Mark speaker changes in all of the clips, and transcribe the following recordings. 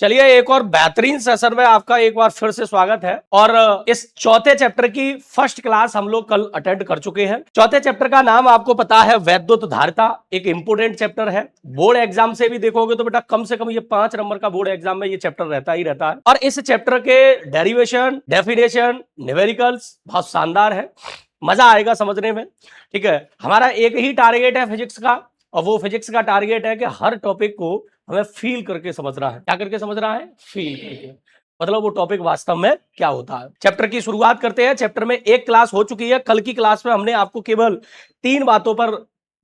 Speaker 1: चलिए, एक और बेहतरीन सेशन में आपका एक बार फिर से स्वागत है। और इस चौथे चैप्टर की फर्स्ट क्लास हम लोग कल अटेंड कर चुके हैं। चौथे चैप्टर का नाम आपको पता है वैद्युत धारिता। एक इंपोर्टेंट चैप्टर है, बोर्ड एग्जाम से भी देखोगे तो बेटा कम से कम ये 5 नंबर का बोर्ड एग्जाम में ये चैप्टर रहता ही रहता है। और इस चैप्टर के डेरिवेशन, डेफिनेशन, न्यूमेरिकल्स बहुत शानदार है, मजा आएगा समझने में। ठीक है, हमारा एक ही टारगेट है फिजिक्स का, और वो फिजिक्स का टारगेट है कि हर टॉपिक को हमें फील करके समझना है। क्या करके समझना है? फील करके, मतलब वो टॉपिक वास्तव में क्या होता है। चैप्टर की शुरुआत करते हैं। चैप्टर में एक क्लास हो चुकी है। कल की क्लास में हमने आपको केवल 3 बातों पर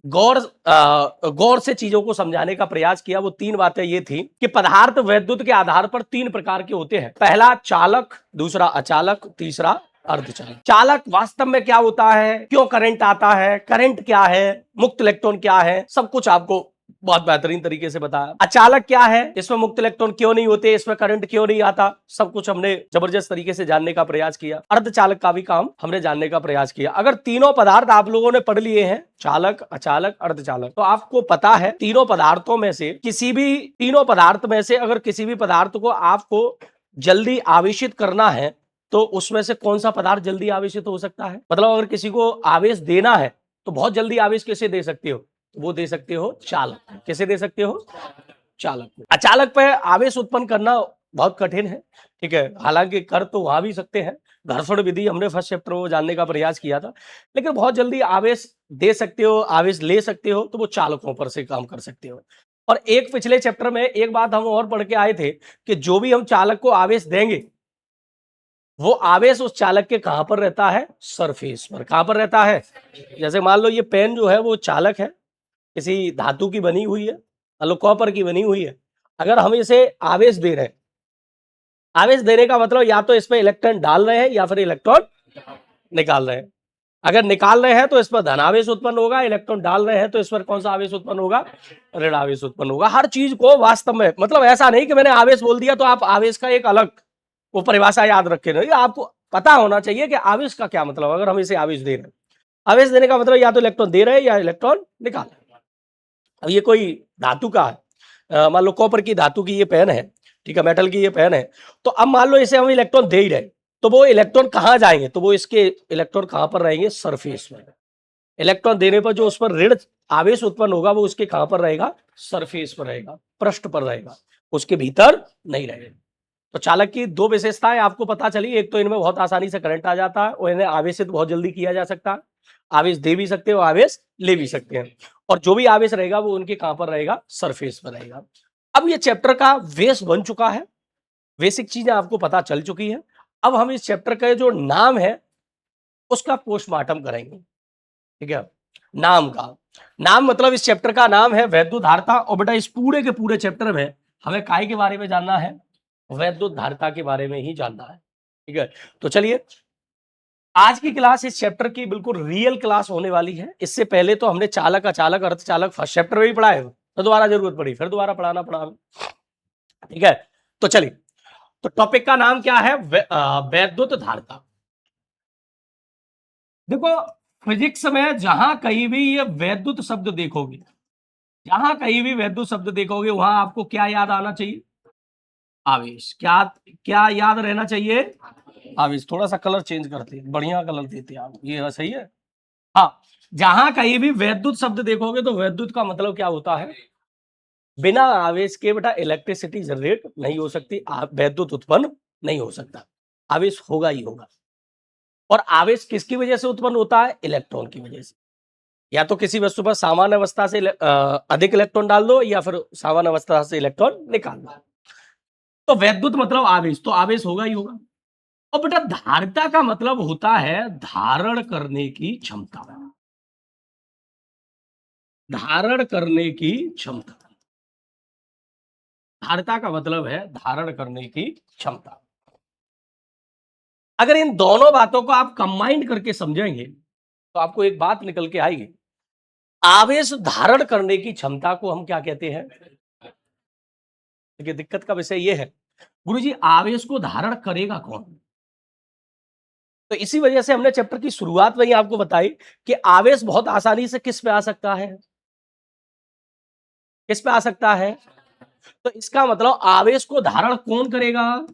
Speaker 1: गौर से चीजों को समझाने का प्रयास किया। वो 3 बातें ये थी कि पदार्थ वैद्युत के आधार पर 3 प्रकार के होते हैं। पहला चालक, दूसरा अचालक, तीसरा अर्धचालक। चालक वास्तव में क्या होता है, क्यों करंट आता है, करंट क्या है, मुक्त इलेक्ट्रॉन क्या है, सब कुछ आपको बहुत बेहतरीन तरीके से बताया। अचालक क्या है, इसमें मुक्त इलेक्ट्रॉन क्यों नहीं होते, इसमें करंट क्यों नहीं आता, सब कुछ हमने जबरदस्त तरीके से जानने का प्रयास किया। अर्धचालक का भी काम हमने जानने का प्रयास किया। अगर तीनों पदार्थ आप लोगों ने पढ़ लिए हैं, चालक, अचालक, अर्धचालक, तो आपको पता है तीनों पदार्थों में से किसी भी, तीनों पदार्थ में से अगर किसी भी पदार्थ को आपको जल्दी आवेशित करना है तो उसमें से कौन सा पदार्थ जल्दी आवेशित हो सकता है। मतलब अगर किसी को आवेश देना है तो बहुत जल्दी आवेश कैसे दे सकते हो, वो दे सकते हो चालक। कैसे दे सकते हो? चालक। अचालक पे आवेश उत्पन्न करना बहुत कठिन है। ठीक है, हालांकि कर तो वहां भी सकते हैं। घर्षण विधि हमने फर्स्ट चैप्टर में जानने का प्रयास किया था, लेकिन बहुत जल्दी आवेश दे सकते हो, आवेश ले सकते हो, तो वो चालकों पर से काम कर सकते हो। और एक पिछले चैप्टर में एक बात हम और पढ़ के आए थे कि जो भी हम चालक को आवेश देंगे वो आवेश उस चालक के कहां पर रहता है? सरफेस पर। कहां पर रहता है? जैसे मान लो ये पेन जो है वो चालक है, किसी धातु की बनी हुई है, मान लो कॉपर की बनी हुई है। अगर हम इसे आवेश दे रहे हैं, आवेश देने का मतलब या तो इसमें इलेक्ट्रॉन डाल रहे हैं या फिर इलेक्ट्रॉन निकाल रहे हैं। अगर निकाल रहे हैं तो इस पर धन आवेश उत्पन्न होगा, इलेक्ट्रॉन डाल रहे हैं तो इस पर कौन सा आवेश उत्पन्न होगा? ऋण आवेश उत्पन्न होगा। हर चीज को वास्तव में, मतलब ऐसा नहीं कि मैंने आवेश बोल दिया तो आप आवेश का एक अलग वो परिभाषा याद रखे नहीं, आपको पता होना चाहिए कि आवेश का क्या मतलब। अगर हम इसे आवेश दे रहे हैं, आवेश देने का मतलब या तो इलेक्ट्रॉन दे रहे हैं या इलेक्ट्रॉन निकाल रहे हैं। अब ये कोई धातु का है, मान लो कॉपर की धातु की ये पेन है, ठीक है, मेटल की ये पेन है, तो अब मान लो इसे हम इलेक्ट्रॉन दे ही रहे, तो वो इलेक्ट्रॉन कहां जाएंगे? तो वो इसके इलेक्ट्रॉन कहां पर रहेंगे? सरफेस में। इलेक्ट्रॉन देने पर जो उस पर ऋण आवेश उत्पन्न होगा वो उसके कहां पर रहेगा? सरफेस पर रहेगा, पृष्ठ पर रहेगा, उसके भीतर नहीं रहेगा। तो चालक की 2 विशेषताएं आपको पता चली। एक तो इनमें बहुत आसानी से करंट आ जाता है और इन्हें आवेशित बहुत जल्दी किया जा सकता है। आवेश दे भी सकते हो, आवेश ले भी सकते हैं, और जो भी आवेश रहेगा वो उनके कहां पर रहेगा? सरफेस पर रहेगा। अब ये चैप्टर का बेस बन चुका है, बेसिक चीजें आपको पता चल चुकी है। अब हम इस चैप्टर का जो नाम है उसका पोस्टमार्टम करेंगे। ठीक है, नाम का नाम मतलब इस चैप्टर का नाम है वैद्युत धारिता। और बेटा इस पूरे के पूरे चैप्टर में हमें काय के बारे में जानना है? वैद्युत धारिता के बारे में ही जानना है। ठीक है, तो चलिए आज की क्लास इस चैप्टर की बिल्कुल रियल क्लास होने वाली है। इससे पहले तो हमने चालक, अचालक, अर्धचालक फर्स्ट चैप्टर में ही पढ़ा है, तो दोबारा जरूरत पड़ी, फिर दोबारा पढ़ाना पड़ा। ठीक है, तो चलिए, तो टॉपिक का नाम क्या है? वैद्युत धारिता। देखो, फिजिक्स में जहां कहीं भी ये वैद्युत शब्द देखोगे, जहां कहीं भी वैद्युत शब्द देखोगे वहां आपको क्या याद आना चाहिए? आवेश। क्या क्या याद रहना चाहिए? आवेश। थोड़ा सा कलर चेंज करते हैं, बढ़िया कलर देते हैं आप, ये सही है। हाँ, जहां कहीं भी वैद्युत शब्द देखोगे तो वैद्युत का मतलब क्या होता है? बिना आवेश के बेटा इलेक्ट्रिसिटी जनरेट नहीं हो सकती, वैद्युत उत्पन्न नहीं हो सकता, आवेश होगा ही होगा। और आवेश किसकी वजह से उत्पन्न होता है? इलेक्ट्रॉन की वजह से। या तो किसी वस्तु पर सामान्य अवस्था से अधिक इलेक्ट्रॉन डाल दो या फिर सामान्य अवस्था से इलेक्ट्रॉन निकाल दो। तो वैद्युत मतलब आवेश, तो आवेश होगा ही होगा। और बेटा धारिता का मतलब होता है धारण करने की क्षमता, धारण करने की क्षमता। धारिता का मतलब है धारण करने की क्षमता। अगर इन दोनों बातों को आप कंबाइन करके समझेंगे तो आपको एक बात निकल के आएगी। आवेश धारण करने की क्षमता को हम क्या कहते हैं? देखिए, दिक्कत का विषय यह है, गुरुजी आवेश को धारण करेगा कौन? तो इसी वजह से हमने चैप्टर की शुरुआत में ही आपको बताई कि आवेश बहुत आसानी से किस पे आ सकता है? किस पे आ सकता है? तो इसका मतलब आवेश को धारण कौन करेगा?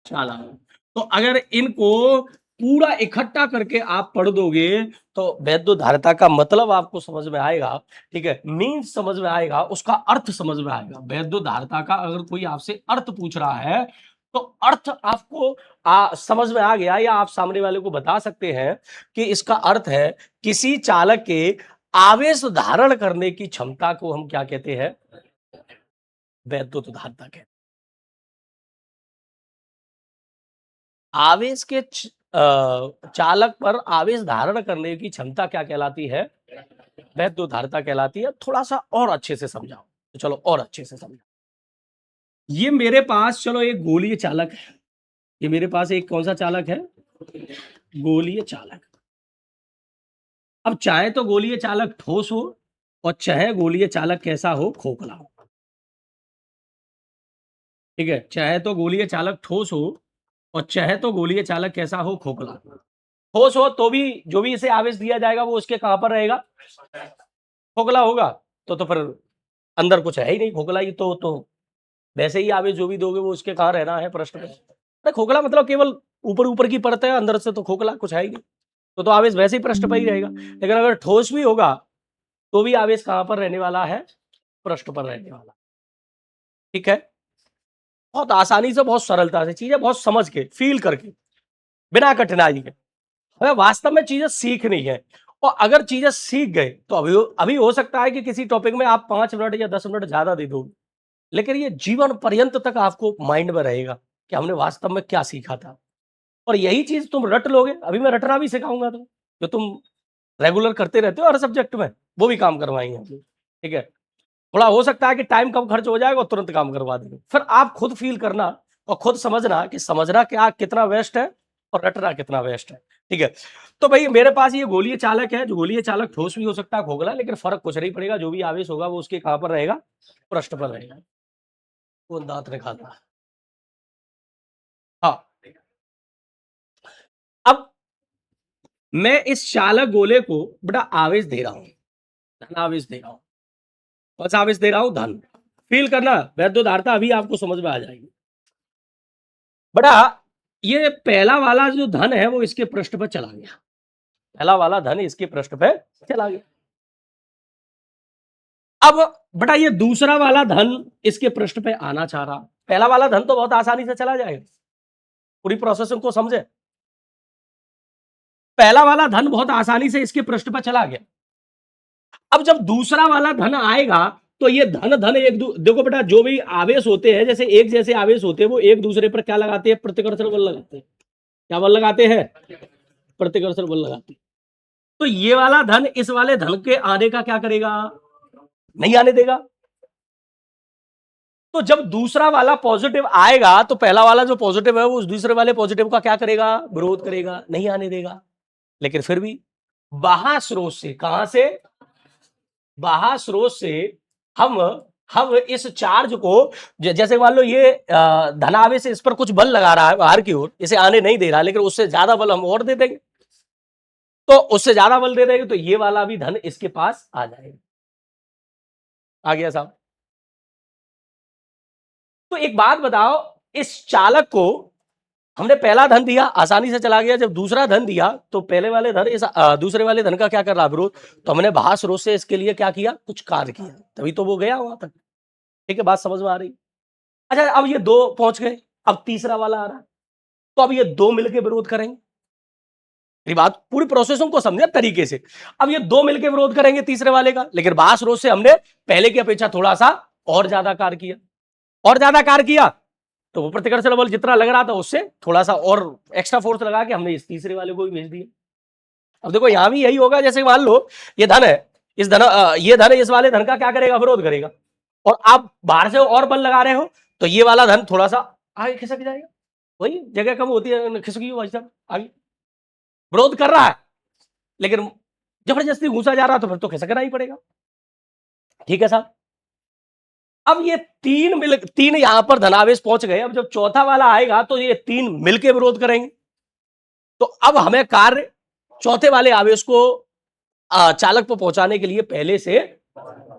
Speaker 1: चालक। तो अगर इनको पूरा इकट्ठा करके आप पढ़ दोगे तो वैद्युत धारिता का मतलब आपको समझ में आएगा। ठीक है, मीन्स समझ में आएगा, उसका अर्थ समझ में आएगा। वैद्युत धारिता का अगर कोई आपसे अर्थ पूछ रहा है तो अर्थ आपको समझ में आ गया, या आप सामने वाले को बता सकते हैं कि इसका अर्थ है किसी चालक के आवेश धारण करने की क्षमता को हम क्या कहते हैं? वैद्युत धारिता कहते हैं। आवेश के चालक पर आवेश धारण करने की क्षमता क्या कहलाती है? वैद्युत धारिता कहलाती है। थोड़ा सा और अच्छे से समझाओ, तो चलो और अच्छे से समझाओ। ये मेरे पास चलो एक गोलीय चालक है, ये मेरे पास एक कौन सा चालक है? गोलीय चालक। अब चाहे तो गोलीय चालक ठोस हो और चाहे गोलीय चालक कैसा हो? खोखला हो। ठीक है, चाहे तो गोलीय चालक ठोस हो और चाहे तो गोलीय चालक कैसा हो? खोखला। ठोस हो तो भी जो भी इसे आवेश दिया जाएगा वो उसके कहां पर रहेगा? खोखला होगा तो फिर अंदर कुछ है ही नहीं, खोखला ही तो वैसे ही आवेश जो भी दोगे वो उसके कहां रहना है? पृष्ठ पे। अरे खोखला मतलब केवल ऊपर ऊपर की परत है, अंदर से तो खोखला कुछ है ही नहीं, तो आवेश वैसे ही पृष्ठ पर ही रहेगा। लेकिन अगर ठोस भी होगा तो भी आवेश कहां पर रहने वाला है? पृष्ठ पर रहने वाला। ठीक है, बहुत आसानी से, बहुत सरलता से, चीजें बहुत समझ के, फील करके, बिना कठिनाई के हमें वास्तव में चीजें सीखनी है। और अगर चीजें सीख गए तो अभी हो सकता है कि किसी टॉपिक में आप 5 मिनट या 10 मिनट ज्यादा दे दोगे, लेकिन ये जीवन पर्यंत तक आपको माइंड में रहेगा कि हमने वास्तव में क्या सीखा था। और यही चीज तुम रट लोगे, अभी मैं रटना भी सिखाऊंगा तुम, जो तुम रेगुलर करते रहते हो हर सब्जेक्ट में, वो भी काम करवाएंगे। ठीक है, थोड़ा हो सकता है कि टाइम कम खर्च हो जाएगा और तुरंत काम करवा देंगे। फिर आप खुद फील करना और खुद समझना कि समझना क्या कितना वेस्ट है और रटना कितना वेस्ट है। ठीक है, तो भाई मेरे पास ये गोलीय चालक है, जो गोलीय चालक ठोस भी हो सकता है, खोखला, लेकिन फर्क कुछ नहीं पड़ेगा, जो भी आवेश होगा वो उसके कहां पर रहेगा? पृष्ठ पर रहेगा। वो दांत निकालना है। हाँ, अब मैं इस चालक गोले को बड़ा आवेश दे रहा हूं, धन आवेश दे रहा हूं। कौन सा आवेश दे रहा हूं? धन। फील करना, वैद्युत धारिता अभी आपको समझ में आ जाएगी। बड़ा ये पहला वाला जो धन है वो इसके पृष्ठ पर चला गया, पहला वाला धन इसके पृष्ठ पे चला गया। अब बटा ये दूसरा वाला धन इसके पृष्ठ पे आना चाह रहा। पहला वाला धन तो बहुत आसानी से चला जाएगा, पूरी प्रोसेसिंग को समझे। पहला वाला धन बहुत आसानी से इसके पृष्ठ पर चला गया। अब जब दूसरा वाला धन आएगा तो ये धन धन देखो बेटा, जो भी आवेश होते हैं, जैसे एक जैसे आवेश होते हैं, वो एक दूसरे पर क्या लगाते हैं? प्रतिकर्षण बल लगाते हैं। क्या बल लगाते हैं? प्रतिकर्षण बल लगाते हैं। तो ये वाला धन इस वाले धन के आने का क्या करेगा? नहीं आने देगा। तो जब दूसरा वाला पॉजिटिव आएगा तो पहला वाला जो पॉजिटिव है वो उस दूसरे वाले पॉजिटिव का क्या करेगा? विरोध करेगा, नहीं आने देगा। लेकिन फिर भी बाह्य स्रोत से, कहां से? बाह्य स्रोत से हम इस चार्ज को, जैसे मान लो ये धनावेश इस पर कुछ बल लगा रहा है बाहर की ओर, इसे आने नहीं दे रहा, लेकिन उससे ज्यादा बल हम और दे देंगे, तो उससे ज्यादा बल दे देंगे तो ये वाला भी धन इसके पास आ जाएगा। आ गया साहब? तो एक बात बताओ, इस चालक को हमने पहला धन दिया, आसानी से चला गया। जब दूसरा धन दिया तो पहले वाले धन इस दूसरे वाले धन का क्या कर रहा? विरोध। तो हमने बाह्य स्रोत से इसके लिए क्या किया? कुछ कार्य किया, तभी तो वो गया वहां तक। ठीक है, बात समझ में आ रही? अच्छा, अब ये दो पहुंच गए, अब तीसरा वाला आ रहा है, तो अब ये दो मिलकर विरोध करेंगे। मेरी बात पूरी प्रोसेसिंग को समझे तरीके से। अब ये दो मिलकर विरोध करेंगे तीसरे वाले का, लेकिन बाह्य स्रोत से हमने पहले की अपेक्षा थोड़ा सा और ज्यादा कार्य किया, और ज्यादा कार्य किया, तो वो प्रतिकर्षण बल जितना लग रहा था उससे थोड़ा सा और एक्स्ट्रा फोर्स लगा के हमने इस तीसरे वाले को भी भेज दिया। अब देखो यहां भी यही होगा, जैसे मान लो ये धन है, ये धन इस वाले धन का क्या करेगा? विरोध करेगा। और आप बाहर से और बल लगा रहे हो तो ये वाला धन थोड़ा सा आगे खिसक जाएगा, वही जगह कम होती है, खिसकी भाई साहब आगे, विरोध कर रहा है लेकिन जबरदस्ती घुसा जा रहा तो फिर तो खिसकना ही पड़ेगा। ठीक है साहब? अब ये तीन यहां पर धनावेश पहुंच गए। अब जब चौथा वाला आएगा तो ये तीन मिलकर विरोध करेंगे, तो अब हमें कार्य चौथे वाले आवेश को चालक पर पहुंचाने के लिए पहले से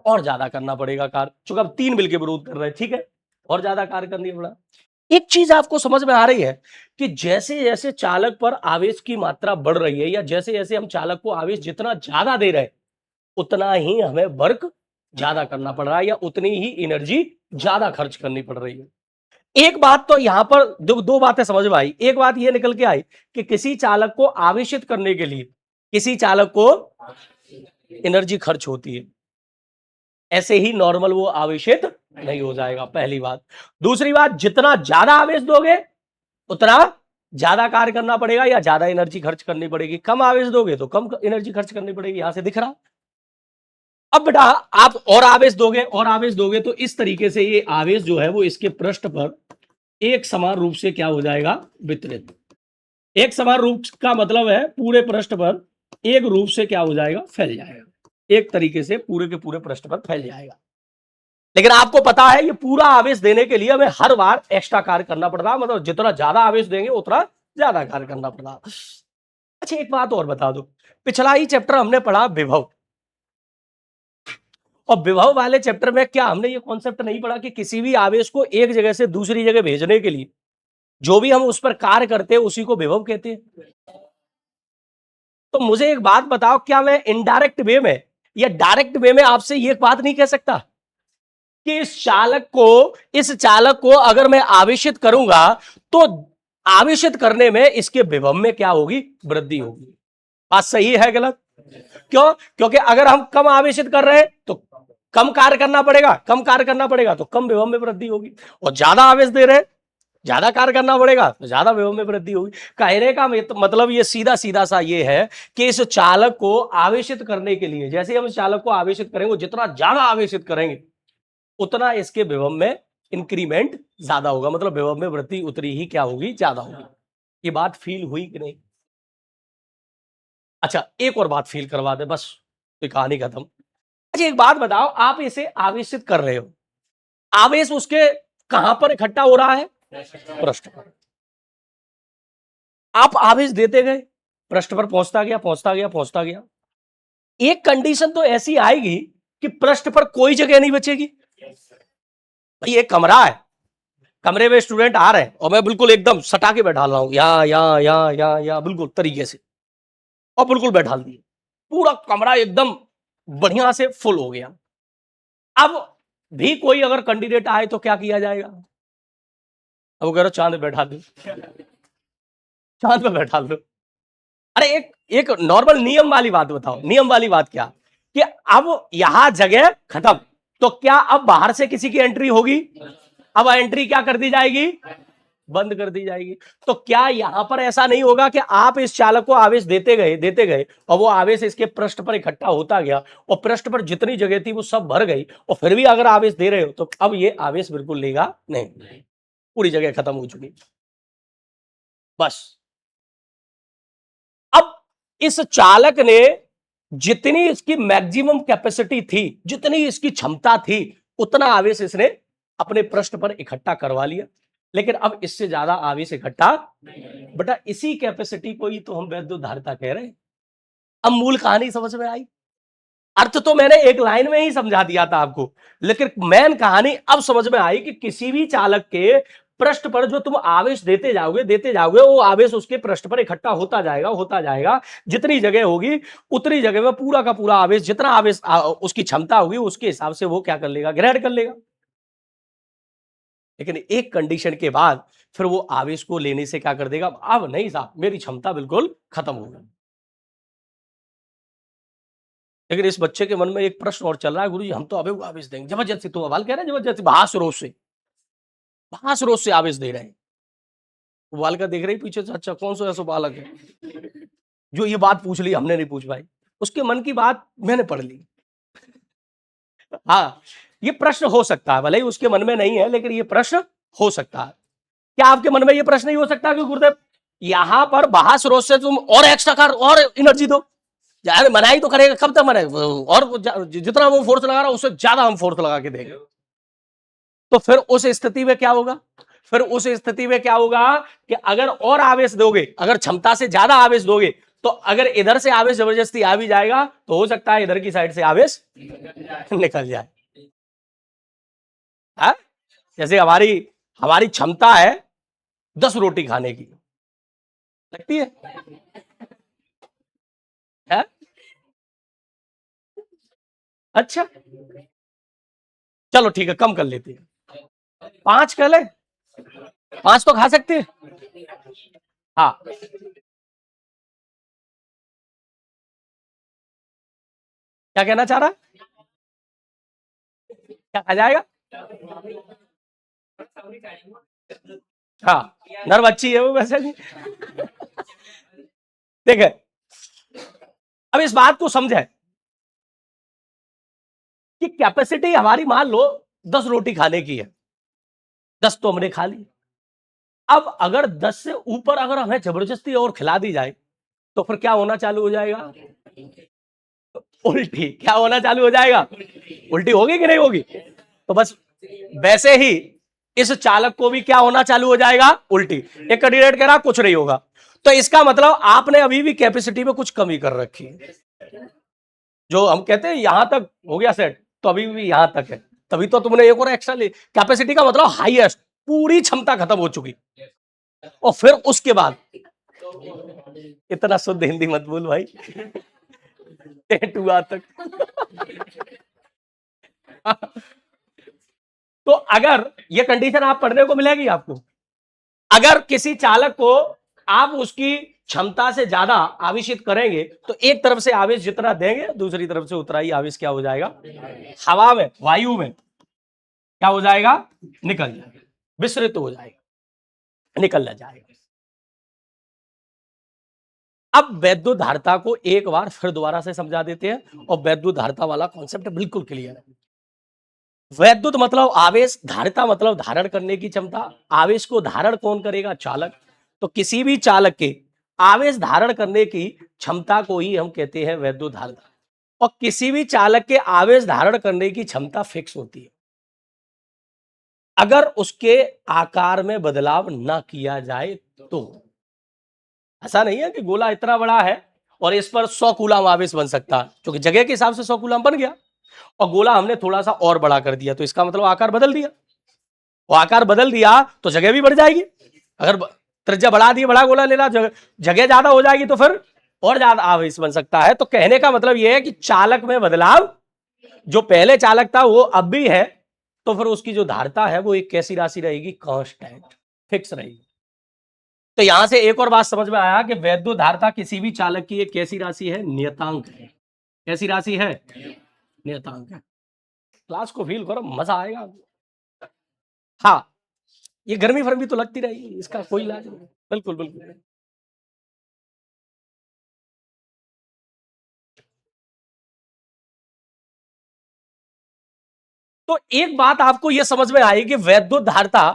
Speaker 1: और ज्यादा करना पड़ेगा कार्य, चूंकि अब 3 मिलकर विरोध कर रहे हैं, ठीक है, और ज्यादा कार्य करनी पड़ा। एक चीज आपको समझ में आ रही है कि जैसे जैसे चालक पर आवेश की मात्रा बढ़ रही है, या जैसे जैसे हम चालक को आवेश जितना ज्यादा दे रहे हैं, उतना ही हमें वर्क ज्यादा करना पड़ रहा है, या उतनी ही एनर्जी ज्यादा खर्च करनी पड़ रही है। एक बात तो यहां पर दो बातें समझ में आई। एक बात यह निकल के आई कि किसी चालक को आवेशित करने के लिए किसी चालक को एनर्जी खर्च होती है, ऐसे ही नॉर्मल वो आवेशित नहीं हो जाएगा, पहली बात। दूसरी बात, जितना ज्यादा आवेश दोगे उतना ज्यादा कार्य करना पड़ेगा या ज्यादा एनर्जी खर्च करनी पड़ेगी। कम आवेश दोगे तो कम एनर्जी खर्च करनी पड़ेगी, यहां से दिख रहा। अब बेटा आप और आवेश दोगे तो इस तरीके से ये आवेश जो है वो इसके पृष्ठ पर एक समान रूप से क्या हो जाएगा, वितरित। एक समान रूप का मतलब है पूरे पृष्ठ पर एक रूप से क्या हो जाएगा, फैल जाएगा, एक तरीके से पूरे के पूरे पृष्ठ पर फैल जाएगा। लेकिन आपको पता है ये पूरा आवेश देने के लिए हमें हर बार एक्स्ट्रा कार्य करना पड़ता है, मतलब जितना ज्यादा आवेश देंगे उतना ज्यादा कार्य करना पड़ता। अच्छा एक बात और बता दो, पिछला ही चैप्टर हमने पढ़ा विभव, और विभव वाले चैप्टर में क्या हमने ये कॉन्सेप्ट नहीं पढ़ा कि किसी भी आवेश को एक जगह से दूसरी जगह भेजने के लिए जो भी हम उस पर कार्य करते हैं उसी को विभव कहते हैं। तो मुझे एक बात बताओ, क्या मैं इनडायरेक्ट वे में या डायरेक्ट वे में आपसे ये बात नहीं कह सकता कि इस चालक को अगर मैं आवेशित करूंगा तो आवेशित करने में इसके विभव में क्या होगी, वृद्धि होगी। बात सही है गलत? क्यों? क्योंकि अगर हम कम आवेशित कर रहे हैं तो कम कार्य करना पड़ेगा तो कम विभव में वृद्धि होगी, और ज्यादा आवेश दे रहे हैं ज्यादा कार्य करना पड़ेगा तो ज्यादा विभव में वृद्धि होगी। कहने का मतलब ये सीधा सीधा सा ये है कि इस चालक को आवेशित करने के लिए, जैसे हम इस चालक को आवेशित करेंगे, जितना ज्यादा आवेशित करेंगे उतना इसके विभव में इंक्रीमेंट ज्यादा होगा, मतलब विभव में वृद्धि उतनी ही क्या होगी, ज्यादा होगी। ये बात फील हुई कि नहीं? अच्छा एक और बात फील करवा दे बस, तो कहानी खत्म। अच्छा एक बात बताओ, आप इसे आवेशित कर रहे हो, आवेश उसके कहां पर इकट्ठा हो रहा है, पृष्ठ पर। आप आवेश देते गए, पृष्ठ पर पहुंचता गया। एक कंडीशन तो ऐसी आएगी कि पृष्ठ पर कोई जगह नहीं बचेगी। भाई एक कमरा है, कमरे में स्टूडेंट आ रहे हैं और मैं बिल्कुल एकदम सटा के बैठा रहा हूं, यहाँ बिल्कुल तरीके से, और बिल्कुल बैठा दिए, पूरा कमरा एकदम बढ़िया से फुल हो गया। अब भी कोई अगर कैंडिडेट आए तो क्या किया जाएगा? अब वो कह रहा चांद पे बैठा दो, चांद पे बैठा दो। अरे एक नॉर्मल नियम वाली बात बताओ, नियम वाली बात क्या कि अब यहां जगह खत्म, तो क्या अब बाहर से किसी की एंट्री होगी? अब एंट्री क्या कर दी जाएगी, बंद कर दी जाएगी। तो क्या यहां पर ऐसा नहीं होगा कि आप इस चालक को आवेश देते गए और वो आवेश इसके पृष्ठ पर इकट्ठा होता गया, और पृष्ठ पर जितनी जगह थी वो सब भर गई, और फिर भी अगर आवेश दे रहे हो तो अब ये आवेश बिल्कुल लेगा नहीं, पूरी जगह खत्म हो चुकी। बस अब इस चालक ने जितनी इसकी मैक्सिमम कैपेसिटी थी, जितनी इसकी क्षमता थी, उतना आवेश इसने अपने पृष्ठ पर इकट्ठा करवा लिया, लेकिन अब इससे ज्यादा आवेश इकट्ठा, बेटा इसी कैपेसिटी को ही तो हम वैद्युत धारिता कह रहे हैं। अब मूल कहानी समझ में आई? अर्थ तो मैंने एक लाइन में ही समझा दिया था आपको, लेकिन मेन कहानी अब समझ में आई कि किसी भी चालक के पृष्ठ पर जो तुम आवेश देते जाओगे वो आवेश उसके पृष्ठ पर इकट्ठा होता जाएगा। जितनी जगह होगी उतनी जगह में पूरा का पूरा आवेश, जितना आवेश उसकी क्षमता होगी उसके हिसाब से वो क्या कर लेगा, ग्रहण कर लेगा। लेकिन एक कंडीशन के बाद फिर वो आवेश को लेने से क्या कर देगा, अब नहीं साहब मेरी क्षमता बिल्कुल खत्म हो गई। लेकिन इस बच्चे के मन में एक प्रश्न और चल रहा है, गुरुजी हम तो अबे आवेश देंगे जबरदस्ती, तो अवाल कह रहे हैं जबरदस्ती, भास रोज से आवेश दे रहे हैं। बालका देख रही पीछे से, अच्छा कौन सा ऐसा बालक है जो ये बात पूछ ली, हमने नहीं पूछ पाई, उसके मन की बात मैंने पढ़ ली। हाँ ये प्रश्न हो सकता है, भले ही उसके मन में नहीं है लेकिन ये प्रश्न हो सकता है। क्या आपके मन में ये प्रश्न नहीं हो सकता कि गुरुदेव यहां पर बहास रोज से तुम और एक्स्ट्रा कर और एनर्जी दो, यार मनाई तो करेगा, कब तक मनाए, और जितना वो फोर्स लगा रहा है उससे ज्यादा हम फोर्स लगा के देंगे। तो फिर उस स्थिति में क्या होगा, कि अगर और आवेश दोगे, अगर क्षमता से ज्यादा आवेश दोगे तो अगर इधर से आवेश जबरदस्ती आ भी जाएगा तो हो सकता है इधर की साइड से आवेश निकल जाए। है? जैसे हमारी हमारी क्षमता है 10 रोटी खाने की, लगती है? अच्छा, चलो ठीक है, कम कर लेते हैं, 5 कर ले, 5 तो खा सकते हैं। हाँ, क्या कहना चाह रहा है? क्या खा जाएगा? हाँ, नर्व अच्छी है वो वैसे भी। देखे, अब इस बात को समझे कि कैपेसिटी हमारी मान लो 10 रोटी खाने की है, 10 तो हमने खा ली। अब अगर 10 से ऊपर अगर हमें जबरदस्ती और खिला दी जाए तो फिर क्या होना चालू हो जाएगा? उल्टी। क्या होना चालू हो जाएगा? उल्टी होगी कि नहीं होगी? तो बस वैसे ही इस चालक को भी क्या होना चालू हो जाएगा? उल्टी। एक कैंडिडेट कह रहा कुछ नहीं होगा, तो इसका मतलब आपने अभी भी कैपेसिटी में कुछ कमी कर रखी है। जो हम कहते हैं यहां तक हो गया सेट, तो अभी भी यहां तक है, तभी तो तुमने एक और एक्स्ट्रा ली। कैपेसिटी का मतलब हाईएस्ट, पूरी क्षमता खत्म हो चुकी, और फिर उसके बाद इतना शुद्ध हिंदी मत बोल भाई, टुआ तक। तो अगर ये कंडीशन आप पढ़ने को मिलेगी आपको, अगर किसी चालक को आप उसकी क्षमता से ज्यादा आवेशित करेंगे तो एक तरफ से आवेश जितना देंगे दूसरी तरफ से उतना ही आवेश क्या हो जाएगा? हवा में, वायु में क्या हो जाएगा? निकल जाएगा, विसरित हो जाएगा, निकल जाएगा। अब वैद्युत धारिता को एक बार फिर दोबारा से समझा देते हैं, और वैद्युत धारिता वाला कॉन्सेप्ट बिल्कुल क्लियर है। वैद्युत मतलब आवेश, धारिता मतलब धारण करने की क्षमता। आवेश को धारण कौन करेगा? चालक। तो किसी भी चालक के आवेश धारण करने की क्षमता को ही हम कहते हैं वैद्युत धारिता। और किसी भी चालक के आवेश धारण करने की क्षमता फिक्स होती है अगर उसके आकार में बदलाव ना किया जाए तो। ऐसा नहीं है कि गोला इतना बड़ा है और इस पर 100 कूलम आवेश बन सकता है, क्योंकि जगह के हिसाब से 100 कूलम बन गया, और गोला हमने थोड़ा सा और बड़ा कर दिया तो इसका मतलब आकार बदल दिया। वो आकार बदल दिया तो जगह भी बढ़ जाएगी। अगर त्रिज्या बढ़ा दी, बड़ा गोला लेना, जगह ज्यादा हो जाएगी तो फिर और ज्यादा आवेश बन सकता है। तो कहने का मतलब यह है कि चालक में बदलाव, जो पहले चालक था वो अब भी है, तो फिर उसकी जो धारिता है वो एक कैसी राशि रहेगी? कांस्टेंट, फिक्स रहेगी। तो यहां से एक और बात समझ में आया कि वैद्युत धारिता किसी भी चालक की एक कैसी राशि है? नियतांक है। कैसी राशि है? नियतांक है। क्लास को फील करो, मजा आएगा। हाँ, ये गर्मी फर्मी तो लगती रहेगी, इसका कोई इलाज नहीं। बिल्कुल बिल्कुल। तो एक बात आपको यह समझ में आई कि वैद्युत धारिता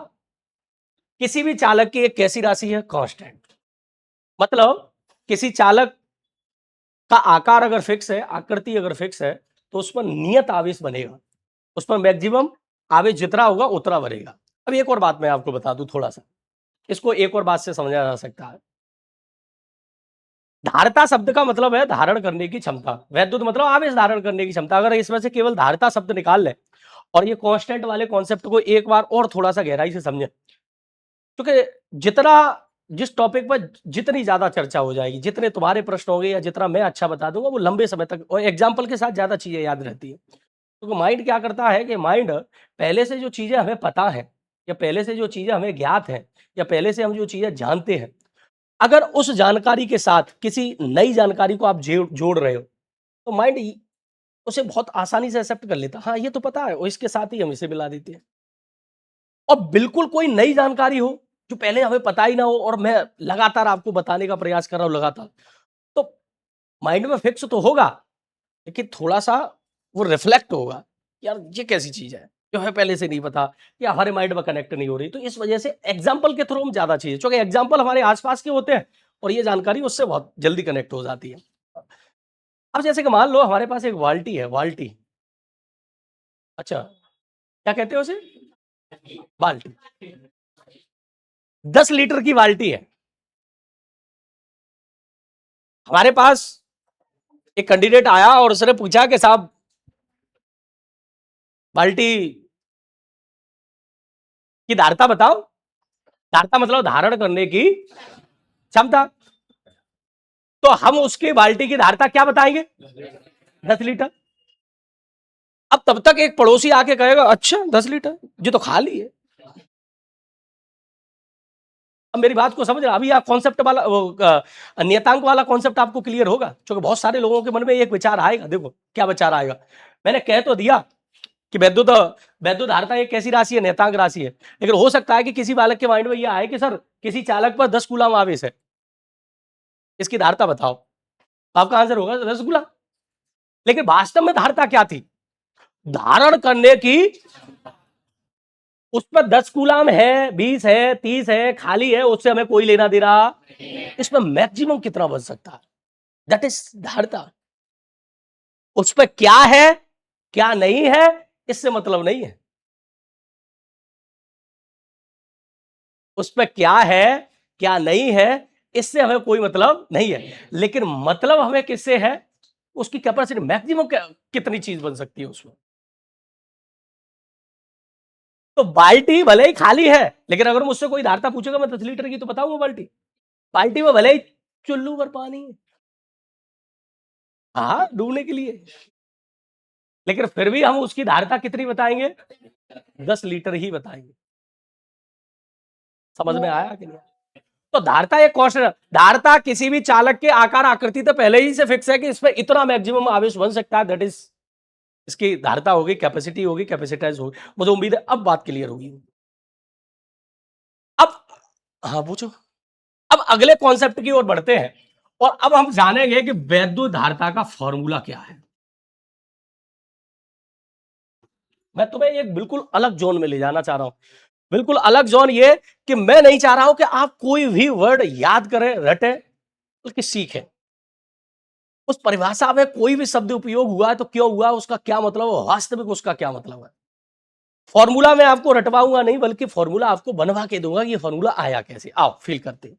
Speaker 1: किसी भी चालक की एक कैसी राशि है? कांस्टेंट। मतलब किसी चालक का आकार अगर फिक्स है, आकृति अगर फिक्स है, तो उस पर नियत आवेश बनेगा, उस पर मैक्सिमम आवेश जितना होगा उतना बनेगा। अब एक और बात मैं आपको बता दूं, थोड़ा सा इसको एक और बात से समझा जा सकता है। धारिता शब्द का मतलब है धारण करने की क्षमता, वैद्युत मतलब आवेश धारण करने की क्षमता। अगर इसमें से केवल धारिता शब्द निकाल ले और ये कांस्टेंट वाले कॉन्सेप्ट को एक बार और थोड़ा सा गहराई से समझे, क्योंकि जितना जिस टॉपिक पर जितनी ज्यादा चर्चा हो जाएगी, जितने तुम्हारे प्रश्न होंगे या जितना मैं अच्छा बता दूंगा, वो लंबे समय तक और एग्जाम्पल के साथ ज्यादा चीजें याद रहती है। क्योंकि माइंड क्या करता है कि माइंड पहले से जो चीजें हमें पता है, या पहले से जो चीजें हमें ज्ञात है, या पहले से हम जो चीजें जानते हैं, अगर उस जानकारी के साथ किसी नई जानकारी को आप जोड़ रहे हो तो माइंड उसे बहुत आसानी से एक्सेप्ट कर लेता। हाँ, ये तो पता है, और इसके साथ ही हम इसे मिला देते हैं। और बिल्कुल कोई नई जानकारी हो जो पहले हमें पता ही ना हो, और मैं लगातार आपको बताने का प्रयास कर रहा हूं लगातार, तो माइंड में फिक्स तो होगा, लेकिन थोड़ा सा वो रिफ्लेक्ट होगा, यार ये कैसी चीज है जो हमें पहले से नहीं पता, या हमारे माइंड में कनेक्ट नहीं हो रही। तो इस वजह से एग्जाम्पल के थ्रू हम ज्यादा चीजें, क्योंकि एग्जाम्पल हमारे आसपास के होते हैं और ये जानकारी उससे बहुत जल्दी कनेक्ट हो जाती है। अब जैसे कि मान लो हमारे पास एक बाल्टी है, बाल्टी। अच्छा, क्या कहते हो उसे? बाल्टी। 10 लीटर की बाल्टी है। हमारे पास एक कैंडिडेट आया और उसने पूछा कि साहब बाल्टी की धारता बताओ। धारता मतलब धारण करने की क्षमता। तो हम उसकी बाल्टी की धारता क्या बताएंगे? 10 लीटर। अब तब तक एक पड़ोसी आके कहेगा अच्छा 10 लीटर, ये तो खाली है। अब मेरी बात को समझ रहे, अभी आप कॉन्सेप्ट वाला नियतांक वाला कॉन्सेप्ट आपको क्लियर होगा, क्योंकि बहुत सारे लोगों के मन में एक विचार आएगा। देखो क्या विचार आएगा, मैंने कह तो दिया कि वैद्युत वैद्युत धारता एक कैसी राशि है, नियतांक राशि है। लेकिन हो सकता है कि किसी बालक के माइंड में यह आए कि सर किसी चालक पर 10 कूलम आवेश है, इसकी धारता बताओ। आपका आंसर होगा 10 कूलम। लेकिन वास्तव में धारता क्या थी? धारण करने की, उस पर 10 कूलम है, 20 है, 30 है, खाली है, उससे हमें कोई लेना दे रहा। इसमें मैक्सिमम कितना बन सकता है, दैट इज धारता। उस पर क्या है क्या नहीं है इससे मतलब नहीं है। उस पर क्या है क्या नहीं है इससे हमें कोई मतलब नहीं है। लेकिन मतलब हमें किससे है, उसकी कैपेसिटी मैक्सिमम कितनी चीज बन सकती है उसमें। तो बाल्टी भले ही खाली है, लेकिन अगर मुझसे कोई धारता पूछेगा मैं 10 लीटर की तो बताऊंगा बाल्टी। बाल्टी में भले ही चुल्लू भर पानी है, हाँ डूबने के लिए, लेकिन फिर भी हम उसकी धारता कितनी बताएंगे? 10 लीटर ही बताएंगे। समझ में आया कि नहीं? तो धारता एक कॉन्स्टेंट, धारता किसी भी चालक के आकार आकृति तो पहले ही से फिक्स है कि इसमें इतना मैक्सिमम आवेश बन सकता है, दैट इज इसकी धारता होगी, कैपेसिटी होगी, कैपेसिटाइज होगी। मुझे उम्मीद है अब बात क्लियर होगी। अब हाँ पूछो। अब अगले कॉन्सेप्ट की ओर बढ़ते हैं और अब हम जानेंगे कि वैद्युत धारता का फॉर्मूला क्या है। मैं तुम्हें एक बिल्कुल अलग जोन में ले जाना चाह रहा हूं। बिल्कुल अलग जोन ये कि मैं नहीं चाह रहा हूं कि आप कोई भी वर्ड याद करें, रटे, बल्कि सीखें। उस परिभाषा में कोई भी शब्द उपयोग हुआ है तो क्यों हुआ, उसका क्या मतलब है, वास्तविक उसका क्या मतलब है। फॉर्मूला मैं आपको रटवाऊंगा नहीं, बल्कि फॉर्मूला आपको बनवा के दूंगा कि ये फॉर्मूला आया कैसे। आओ फील करते हैं।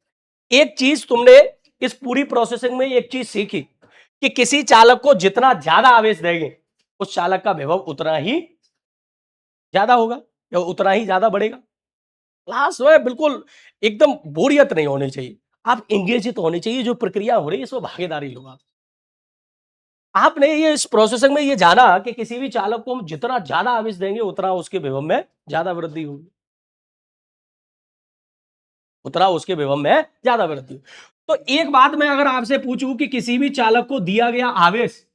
Speaker 1: एक चीज तुमने इस पूरी प्रोसेसिंग में एक चीज सीखी कि किसी चालक को जितना ज्यादा आवेश देंगे उस चालक का विभव उतना ही ज्यादा होगा या उतना ही ज्यादा बढ़ेगा। क्लास में बिल्कुल एकदम बोरियत नहीं होनी चाहिए, आप इंगेजित होनी चाहिए। जो प्रक्रिया हो रही है इसमें भागीदारी लो आप। आपने ये इस प्रोसेसिंग में ये जाना कि किसी भी चालक को हम जितना ज्यादा आवेश देंगे उतना उसके विभव में ज्यादा वृद्धि होगी, उतना उसके विभव में ज्यादा वृद्धि होगी। तो एक बात मैं अगर आपसे पूछूं कि किसी भी चालक को दिया गया आवेश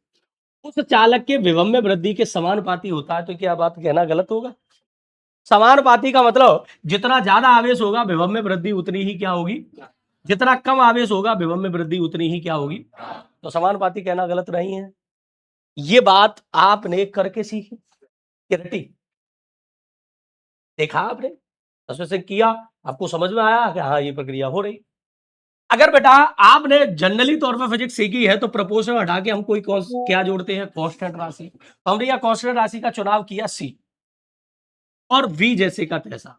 Speaker 1: उस चालक के विभव में वृद्धि के समानुपाती होता है, तो क्या बात कहना गलत होगा? समानुपाती का मतलब जितना ज्यादा आवेश होगा विभव में वृद्धि उतनी ही क्या होगी, जितना कम आवेश होगा विभव में वृद्धि उतनी ही क्या होगी। तो समानुपाती कहना गलत नहीं है। ये बात आपने करके सीखी कि रटी, देखा आपने, प्रोसेसिंग किया, आपको समझ में आया कि हाँ ये प्रक्रिया हो रही। अगर बेटा आपने जनरली तौर पर फिजिक्स सीखी है तो प्रपोर्शन हटा के हम कोई क्या जोड़ते हैं, कांस्टेंट राशि। तो हमने यह कांस्टेंट राशि का चुनाव किया सी और वी जैसे का तैसा।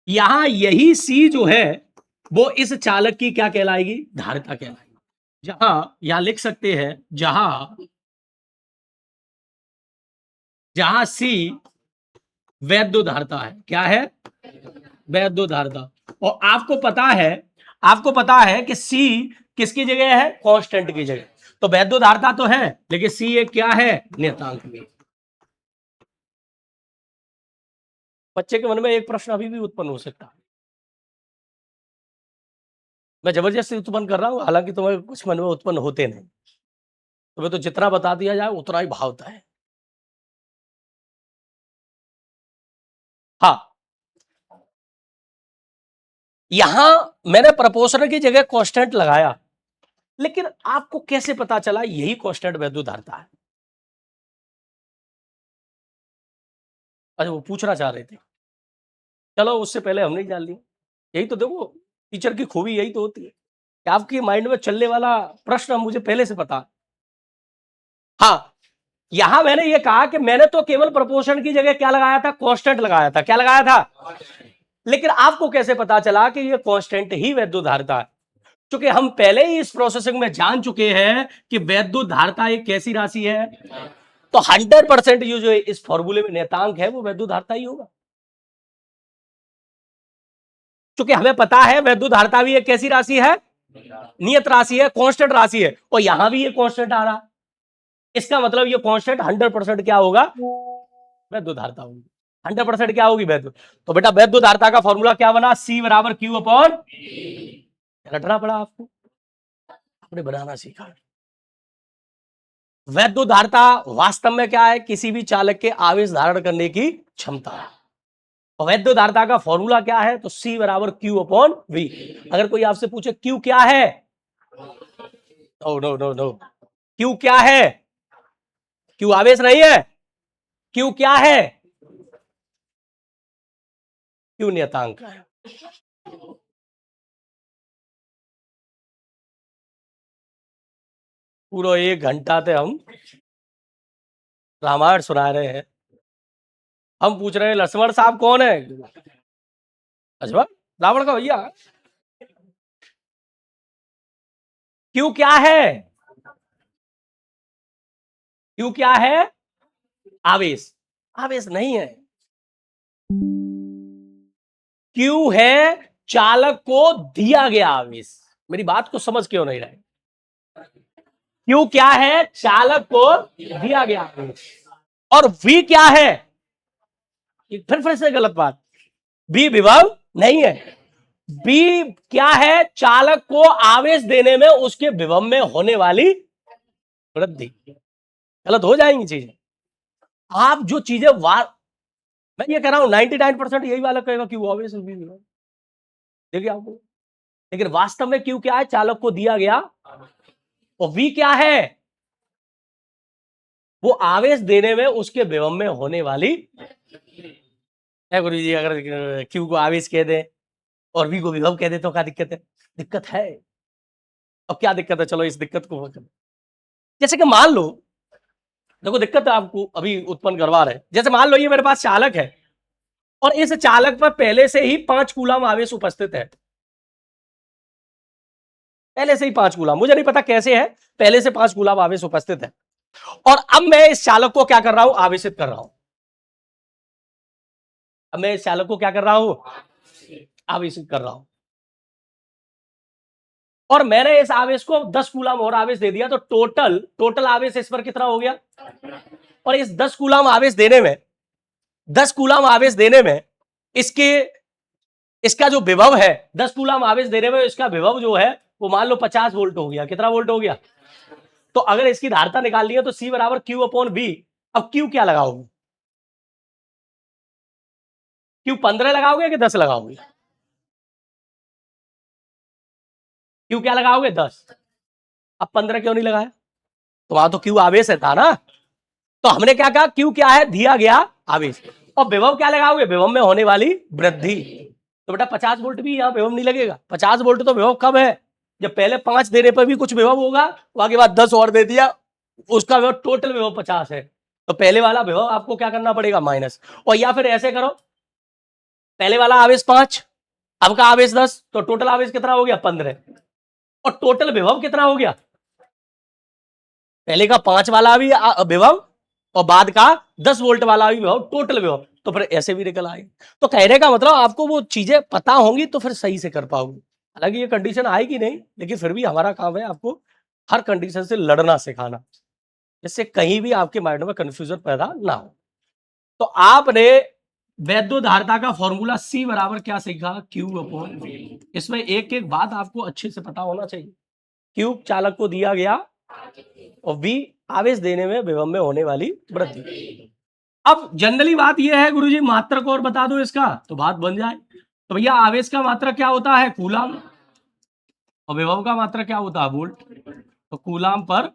Speaker 1: यहां यही सी जो है वो इस चालक की क्या कहलाएगी, धारिता कहलाएगी। जहां यहां लिख सकते हैं, जहां जहां सी वैद्युत धारता है, क्या है, वैद्युत धारता। और आपको पता है कि सी किसकी जगह है, कांस्टेंट की जगह। तो वैद्युत धारता तो है लेकिन सी एक क्या है, नियतांक भी। बच्चे के मन में एक प्रश्न अभी भी उत्पन्न हो सकता है, मैं जबरदस्ती उत्पन्न कर रहा हूं, हालांकि तुम्हें कुछ मन में उत्पन्न होते नहीं, तुम्हें तो जितना बता दिया जाए उतना ही भावता है। हाँ, यहां मैंने प्रपोर्शनल की जगह कांस्टेंट लगाया, लेकिन आपको कैसे पता चला यही कांस्टेंट वैद्युत धारता है? अच्छा वो पूछना चाह रहे थे, चलो उससे पहले हमने ही जान लिया। यही तो देखो टीचर की खूबी यही तो होती है कि आपकी माइंड में चलने वाला प्रश्न मुझे पहले से पता। हाँ, यहां मैंने ये कहा कि मैंने तो केवल प्रपोर्शन की जगह क्या लगाया था, कांस्टेंट लगाया था। क्या लगाया था? लेकिन आपको कैसे पता चला कि ये कांस्टेंट ही वैद्युत धारता है? क्योंकि हम पहले ही इस प्रोसेसिंग में जान चुके हैं कि वैद्युत धारिता एक कैसी राशि है, तो 100% ये जो इस फॉर्मूले में नियतांक है वो वैद्युत धारिता ही होगा। क्योंकि हमें पता है वैद्युत धारिता भी एक कैसी राशि है, नियत राशि है, कांस्टेंट राशि है, और यहां भी ये कांस्टेंट आ रहा है। इसका मतलब ये कांस्टेंट 100% क्या होगा, वैद्युत धारिता होगी। 100% क्या होगी, वैद्युत। तो बेटा वैद्युत धारिता का फॉर्मूला क्या बना, C बराबर Q अपॉन, रटना पड़ा आपको, आपने बनाना सीखा। वैद्युत धारिता वास्तव में क्या है, किसी भी चालक के आवेश धारण करने की क्षमता। और वैद्युत धारिता का फॉर्मूला क्या है, तो C बराबर Q अपॉन V। अगर कोई आपसे पूछे Q क्या है, no no no no, Q क्या है, Q आवेश नहीं है, Q क्या है, Q नियतांक है। पूरा 1 घंटा थे हम रामायण सुना रहे हैं, हम पूछ रहे हैं लक्ष्मण साहब कौन है, लक्ष्मण रावण का भैया। क्यों क्या है, क्यों क्या है, आवेश, आवेश नहीं है। क्यों है चालक को दिया गया आवेश। मेरी बात को समझ क्यों नहीं रहे, क्यों क्या है, चालक को दिया गया आवेश। और V क्या है, फिर से गलत बात, B विभव नहीं है। B क्या है, चालक को आवेश देने में उसके विभव में होने वाली वृद्धि। गलत हो जाएंगी चीजें। आप जो चीजें मैं ये कह रहा हूं 99% यही वाला कहेगा कि वो आवेश भी विभव, देखिए आपको। लेकिन वास्तव में क्यों क्या है, चालक को दिया गया, और V क्या है, वो आवेश देने में उसके विभव में होने वाली है। गुरु जी अगर Q को आवेश कह दे और V को विभव कह दे तो क्या दिक्कत है, दिक्कत है। अब क्या दिक्कत है, चलो इस दिक्कत को जैसे कि मान लो, देखो दिक्कत आपको अभी उत्पन्न करवा रहे, जैसे मान लो ये मेरे पास चालक है और इस चालक पर पहले से ही 5 कूलाम आवेश उपस्थित है, पहले से ही 5 कूलाम, मुझे नहीं पता कैसे है, पहले से 5 कूलाम आवेश उपस्थित है। और अब मैं इस चालक को क्या कर रहा हूं, आवेशित कर रहा हूं। अब मैं इस चालक को क्या कर रहा हूं, आवेशित कर रहा हूं। और मैंने इस आवेश को 10 कूलाम और आवेश दे दिया, तो टोटल आवेश इस पर कितना हो गया। और इस 10 कूलाम आवेश देने में, 10 कूलाम आवेश देने में इसके इसका जो विभव है, 10 कूलाम आवेश देने में इसका विभव जो है वो मान लो 50 वोल्ट हो गया। कितना वोल्ट हो गया, तो अगर इसकी धारिता निकालनी है तो C बराबर Q अपॉन V। अब Q क्या लगाओगे, Q 15 लगाओगे कि 10 लगाओगे, Q क्या लगाओगे, 10। अब 15 क्यों नहीं लगाया, तो वहां तो Q आवेश है था ना, तो हमने क्या कहा, Q क्या है, दिया गया आवेश। और विभव क्या लगाओगे, विभव में होने वाली वृद्धि। तो बेटा 50 वोल्ट भी यहाँ विभव नहीं लगेगा। 50 वोल्ट तो विभव कब है, जब पहले 5 देने पर भी कुछ विभव होगा, उसके बाद 10 और दे दिया, उसका विभव टोटल विभव 50 है। तो पहले वाला विभव आपको क्या करना पड़ेगा, माइनस। और या फिर ऐसे करो, पहले वाला आवेश 5, अब का आवेश 10, तो टोटल आवेश कितना हो गया, 15। और टोटल विभव कितना हो गया, पहले का 5 वाला भी विभव और बाद का 10 वोल्ट वाला भी विभव, टोटल विभव। तो फिर ऐसे भी निकल आएगा। तो कहने का मतलब आपको वो चीजें पता होंगी तो फिर सही से कर पाओगे। हालांकि ये कंडीशन आएगी नहीं, लेकिन फिर भी हमारा काम है आपको हर कंडीशन से लड़ना सिखाना, जिससे कहीं भी आपके माइंड में कंफ्यूजन पैदा ना हो। तो आपने वैद्युत धारिता का फॉर्मूला C बराबर क्या सीखा, Q अपॉन V। इसमें एक एक बात आपको अच्छे से पता होना चाहिए। Q चालक को दिया गया और V आवेश देने में विभव में होने वाली वृद्धि। अब जनरली बात यह है गुरुजी, मात्रक और बता दो इसका तो बात बन जाए। तो भैया आवेश का मात्रक क्या होता है, कूलाम, और विभव का मात्रक क्या होता है, वोल्ट। तो कूलाम पर,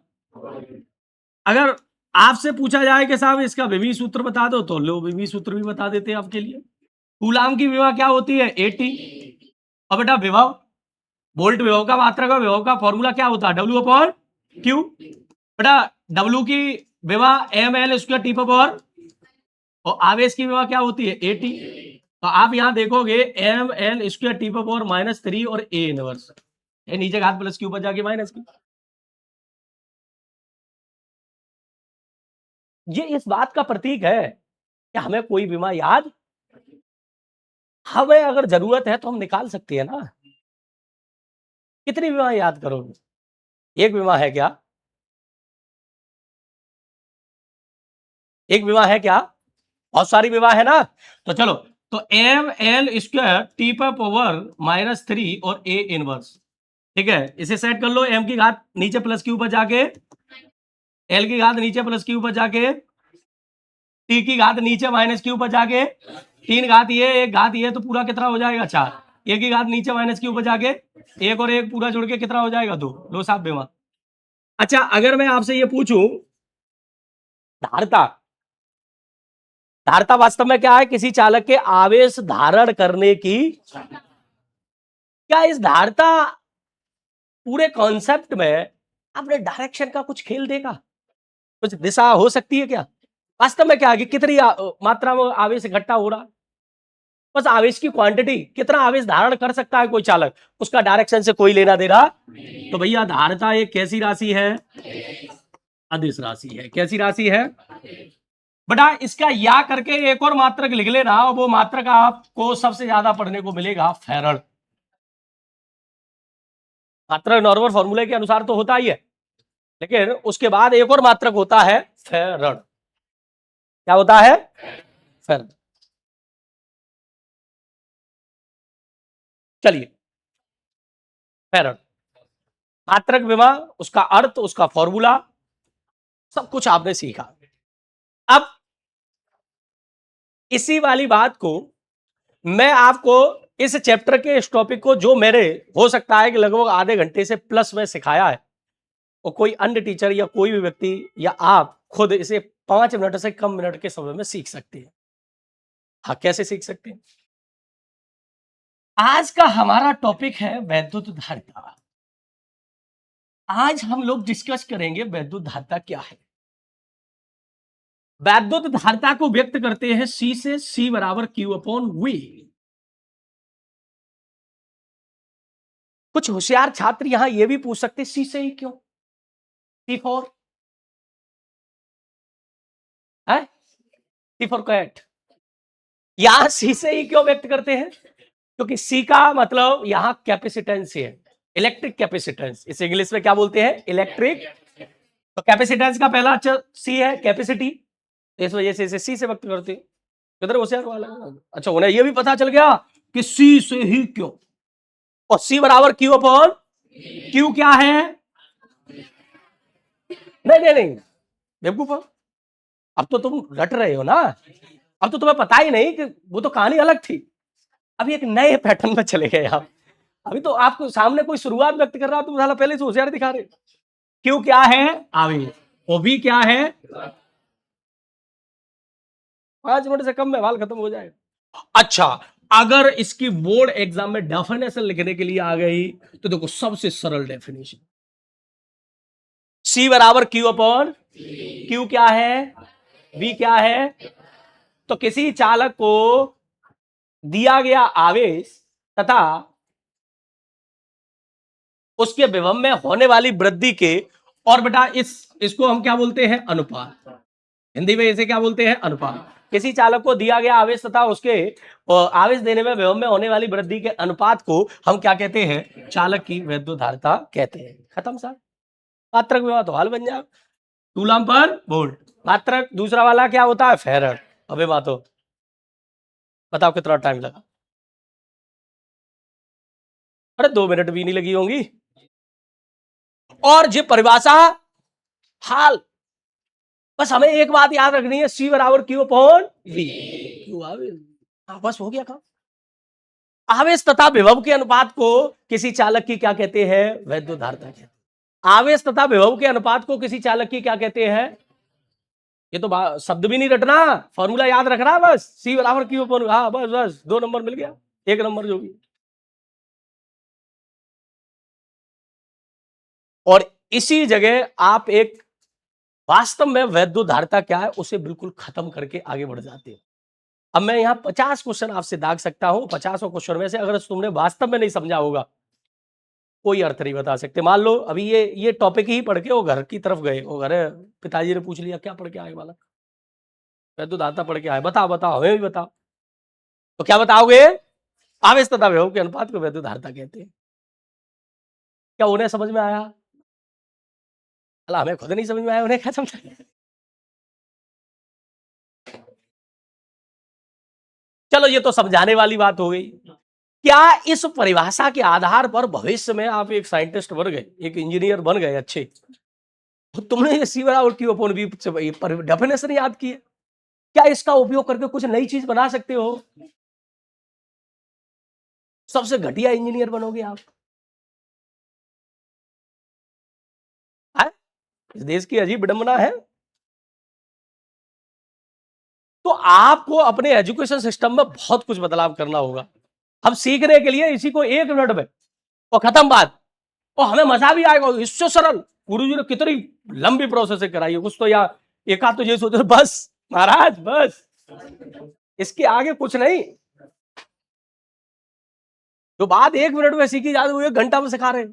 Speaker 1: अगर आपसे पूछा जाए कि साहब इसका विभव सूत्र बता दो, तो लो विभव सूत्र भी बता देते हैं आपके लिए। कूलाम की विभव क्या होती है, 80। और बेटा विभव, वोल्ट विभव का मात्रक है, विभव का फॉर्मूला क्या होता है, W अपॉन Q। बेटा W की विभव mL²T⁴, और आवेश की विभव क्या होती है, 80। तो आप यहां देखोगे mL²T⁴ -3 और A इनवर्स, ये नीचे घात प्लस की ऊपर जाके माइनस की। ये इस बात का प्रतीक है कि हमें कोई विमा याद, हमें अगर जरूरत है तो हम निकाल सकते हैं ना। कितनी विमा याद करोगे? एक विमा है क्या? एक विमा है क्या? बहुत सारी विमा है ना। तो चलो, तो M L square T power -3 और ए इनवर्स, ठीक है, इसे सेट कर लो। एम की घात नीचे प्लस के ऊपर जाके, एल की घात नीचे प्लस के ऊपर जाके, टी की घात नीचे माइनस के ऊपर जाके, 3 घात ये 1 घात ये, तो पूरा कितना हो जाएगा 4। एक की घात नीचे माइनस के ऊपर जाके, एक और एक पूरा जुड़ के कितना हो जाएगा 2। लो साहब विमा। अच्छा, अगर मैं आपसे ये पूछूं धारता, धारता वास्तव में क्या है? किसी चालक के आवेश धारण करने की, क्या इस धारता पूरे कॉन्सेप्ट में आपने डायरेक्शन का कुछ खेल देखा? कुछ दिशा हो सकती है क्या? वास्तव में क्या है कि कितनी मात्रा में आवेश इकट्ठा हो रहा है, बस आवेश की क्वांटिटी, कितना आवेश धारण कर सकता है कोई चालक, उसका डायरेक्शन से कोई लेना देना। तो भैया धारता एक कैसी राशि है? अदिश राशि है। कैसी राशि है बेटा? इसका या करके एक और मात्रक लिख लेना, और वो मात्रक आपको सबसे ज्यादा पढ़ने को मिलेगा, फैराड। मात्रक नॉर्मल फॉर्मूले के अनुसार तो होता ही है, लेकिन उसके बाद एक और मात्रक होता है, फैराड। क्या होता है? फैराड। चलिए, फैराड मात्रक विमा, उसका अर्थ, उसका फॉर्मूला, सब कुछ आपने सीखा। अब इसी वाली बात को मैं आपको इस चैप्टर के इस टॉपिक को, जो मेरे हो सकता है कि लगभग आधे घंटे से प्लस में सिखाया है, और कोई अन्य टीचर या कोई भी व्यक्ति या आप खुद इसे 5 मिनट से कम मिनट के समय में सीख सकते हैं। हाँ, कैसे सीख सकते हैं? आज का हमारा टॉपिक है वैद्युत धारिता। आज हम लोग डिस्कस करेंगे वैद्युत धारिता क्या है। वैद्युत धारिता को व्यक्त करते हैं सी से, सी बराबर क्यू अपॉन वी। कुछ होशियार छात्र यहां यह भी पूछ सकते, सी से ही क्यों? C4 है, C4 कैट। यहां सी से ही क्यों व्यक्त करते हैं? क्योंकि सी का मतलब यहां कैपेसिटेंस है, इलेक्ट्रिक कैपेसिटेंस। इसे इंग्लिश में क्या बोलते हैं? इलेक्ट्रिक। तो कैपेसिटेंस का पहला अक्षर सी है, कैपेसिटी, इस वजह से इसे सी से व्यक्त करते हैं। किधर होशियार वाला? अच्छा, उन्हें यह भी पता चल गया कि सी से ही क्यों। और सी बराबर क्यू अपॉन, क्यू क्या है? नहीं नहीं नहीं बेवकूफ, अब तो तुम रट रहे हो ना। अब तो तुम्हें पता ही नहीं कि वो तो कहानी अलग थी। अभी एक नए पैटर्न में चले गए आप। अभी तो आपको सामने कोई शुरुआत व्यक्त कर रहा, तुम साला पहले से होशियार दिखा रहे। क्यों क्या है? आवेश। वो भी क्या है? 5 मिनट से कम में सवाल खत्म हो जाएगा। अच्छा, अगर इसकी बोर्ड एग्जाम में डेफिनेशन लिखने के लिए आ गई, तो देखो सबसे सरल डेफिनेशन, सी बराबर क्यू अपॉन, क्यू क्या है? वी क्या है? तो किसी चालक को दिया गया आवेश तथा उसके विभव में होने वाली वृद्धि के, और बेटा इसको हम क्या बोलते हैं? अनुपात। हिंदी में इसे क्या बोलते हैं? अनुपात। किसी चालक को दिया गया आवेश तथा उसके आवेश देने में विभव में होने वाली वृद्धि के अनुपात को हम क्या कहते हैं? चालक की वैद्युत धारिता कहते हैं। खत्म सर। मात्रक विभव तो हल बन जाए, कूलम पर वोल्ट। मात्रक दूसरा वाला क्या होता है? फैराड। अबे बातो, बताओ कितना टाइम लगा? अरे 2 मिनट भी नहीं लगी होंगी। और ये परिभाषा हाल, बस हमें एक बात याद रखनी है, सी बराबर क्यू अपॉन वी। क्यू आवेश, बस हो गया काम। आवेश तथा विभव के अनुपात को किसी चालक की क्या कहते हैं? वैद्युत धारिता कहते हैं। आवेश तथा विभव के अनुपात को किसी चालक की क्या कहते हैं? ये तो शब्द भी नहीं रटना, फॉर्मूला याद रखना बस, सी बराबर क्यू अपॉन, हाँ बस बस 2 नंबर मिल गया, 1 नंबर जो भी। और इसी जगह आप एक वास्तव में वैद्युत धारिता क्या है उसे बिल्कुल खत्म करके आगे बढ़ जाते हैं। अब मैं यहां 50 क्वेश्चन आपसे दाग सकता हूं, 50 क्वेश्चन में से अगर तुमने वास्तव में नहीं समझा होगा कोई अर्थ नहीं बता सकते। मान लो अभी ये टॉपिक ही पढ़ के वो घर की तरफ गए, वो घर पिताजी ने पूछ लिया क्या पढ़ के आए बालक, वैद्युत पढ़ के आए, बताओ बताओ हमें भी बताओ। तो क्या बताओगे? आवेश तथा विभव के अनुपात को वैद्युत धारता कहते हैं। क्या उन्हें समझ में आया? अला हमें खुद नहीं समझ में आया, उन्हें क्या समझ आया? चलो ये तो समझाने वाली बात हो गई। क्या इस परिभाषा के आधार पर भविष्य में आप एक साइंटिस्ट बन गए, एक इंजीनियर बन गए अच्छे, तो तुमने ये सी बराबर क्यू अपॉन वी डेफिनेशन याद की है? क्या इसका उपयोग करके कुछ नई चीज बना सकते हो? सबसे घटिया इंजीनियर बनोगे आप। है? इस देश की अजीब विडंबना है। तो आपको अपने एजुकेशन सिस्टम में बहुत कुछ बदलाव करना होगा। हम सीखने के लिए इसी को 1 मिनट में और खत्म बात, और हमें मजा भी आएगा, इससे सरल गुरुजी ने कितनी लंबी प्रोसेस कराई है कुछ तो, या एक आध तो ये सोचो बस महाराज बस, इसके आगे कुछ नहीं। जो बात 1 मिनट में सीखी जाती है वो 1 घंटा में सिखा रहे हैं।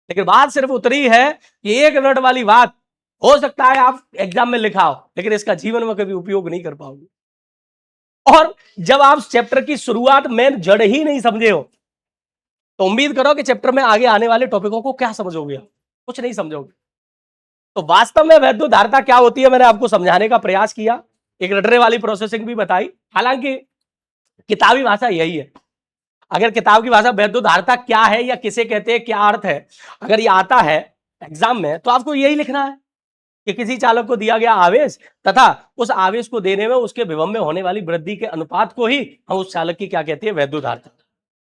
Speaker 1: लेकिन बात सिर्फ उतनी है कि 1 मिनट वाली बात हो सकता है आप एग्जाम में लिखाओ, लेकिन इसका जीवन में कभी उपयोग नहीं कर पाओगे। और जब आप चैप्टर की शुरुआत में जड़ ही नहीं समझे हो, तो उम्मीद करो कि चैप्टर में आगे आने वाले टॉपिकों को क्या समझोगे? कुछ नहीं समझोगे। तो वास्तव में वैद्युत धारता क्या होती है मैंने आपको समझाने का प्रयास किया, एक रटने वाली प्रोसेसिंग भी बताई। हालांकि किताबी भाषा यही है। अगर किताब की भाषा वैद्युत धारता क्या है या किसे कहते हैं, क्या अर्थ है, अगर ये आता है एग्जाम में, तो आपको यही लिखना है कि किसी चालक को दिया गया आवेश तथा उस आवेश को देने में उसके विभव में होने वाली वृद्धि के अनुपात को ही हम उस चालक की क्या कहते हैं, वैद्युत धारता।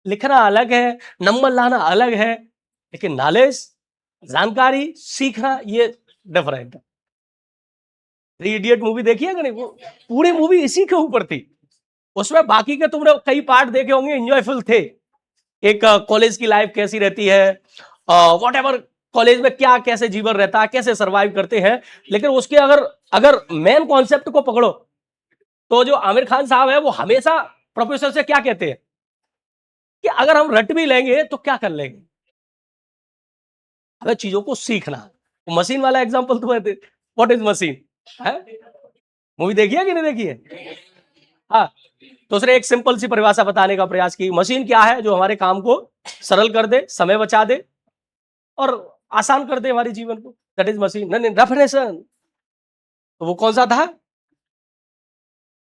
Speaker 1: लिखना अलग है, नंबर लाना अलग है, लेकिन नॉलेज, जानकारी, सीखना ये डिफरेंट है। थ्री इडियट मूवी देखी है कि नहीं? वो पूरी मूवी इसी के ऊपर थी। उसमें बाकी के तुमने कई पार्ट देखे होंगे, एंजॉयफुल थे। एक कॉलेज की लाइफ कैसी रहती है, वॉट एवर कॉलेज में क्या कैसे जीवन रहता है, कैसे सरवाइव करते हैं। लेकिन उसके अगर अगर मेन कॉन्सेप्ट को पकड़ो, तो जो आमिर खान साहब है वो हमेशा प्रोफेसर से क्या कहते हैं कि अगर हम रट भी लेंगे तो क्या कर लेंगे, हमें चीजों को सीखना। मशीन वाला एग्जांपल तो व्हाट इज मशीन है, मूवी देखी है कि नहीं देखी है? हाँ, तो उसने एक सिंपल सी परिभाषा बताने का प्रयास की। मशीन क्या है? जो हमारे काम को सरल कर दे, समय बचा दे और आसान कर दे हमारे जीवन को, दैट इज मशीन। नहीं डेफिनेशन, तो वो कौन सा था?